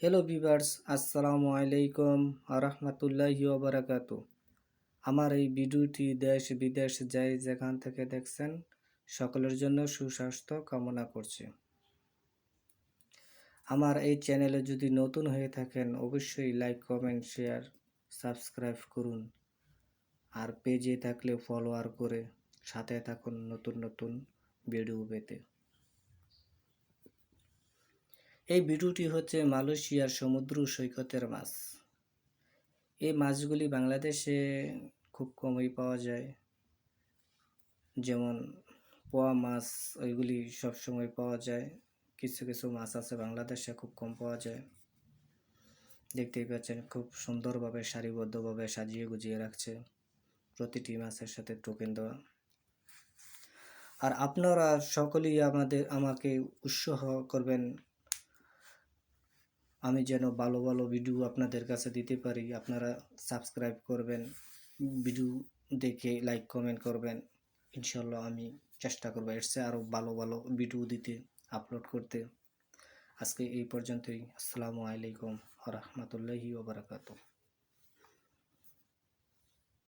Hello viewers, আসসালামু আলাইকুম ওয়া রাহমাতুল্লাহি ওয়া বারাকাতুহু। আমার এই ভিডিওটি দেশ বিদেশ যেখান থেকে দেখছেন সকলের জন্য সুস্বাস্থ্য কামনা করছি। আমার এই চ্যানেলে যদি নতুন হয়ে থাকেন অবশ্যই লাইক, কমেন্ট, শেয়ার, সাবস্ক্রাইব করুন। আর পেজে থাকলে ফলোয়ার করে সাথে থাকুন নতুন নতুন ভিডিও পেতে। এই ভিডিওটি হচ্ছে মালয়েশিয়ার সমুদ্র সৈকতের মাছ। এই মাছগুলি বাংলাদেশে খুব কমই পাওয়া যায়, যেমন পোয়া মাছ ওইগুলি সবসময় পাওয়া যায়। কিছু কিছু মাছ আছে বাংলাদেশে খুব কম পাওয়া যায়। দেখতেই পাচ্ছেন খুব সুন্দরভাবে সারিবদ্ধভাবে সাজিয়ে গুজিয়ে রাখছে, প্রতিটি মাছের সাথে টোকেন দেওয়া। আর আপনারা সকলেই আমাকে উৎসাহ করবেন, আমি যেন ভালো ভালো ভিডিও আপনাদের কাছে দিতে পারি। আপনারা সাবস্ক্রাইব করবেন, ভিডিও দেখে লাইক কমেন্ট করবেন। ইনশাল্লাহ আমি চেষ্টা করবো এর চেয়ে আরও ভালো ভালো ভিডিও দিতে, আপলোড করতে। আজকে এই পর্যন্তই। আসসালামু আলাইকুম ওয়া রাহমাতুল্লাহি ওয়া বারাকাতুহু।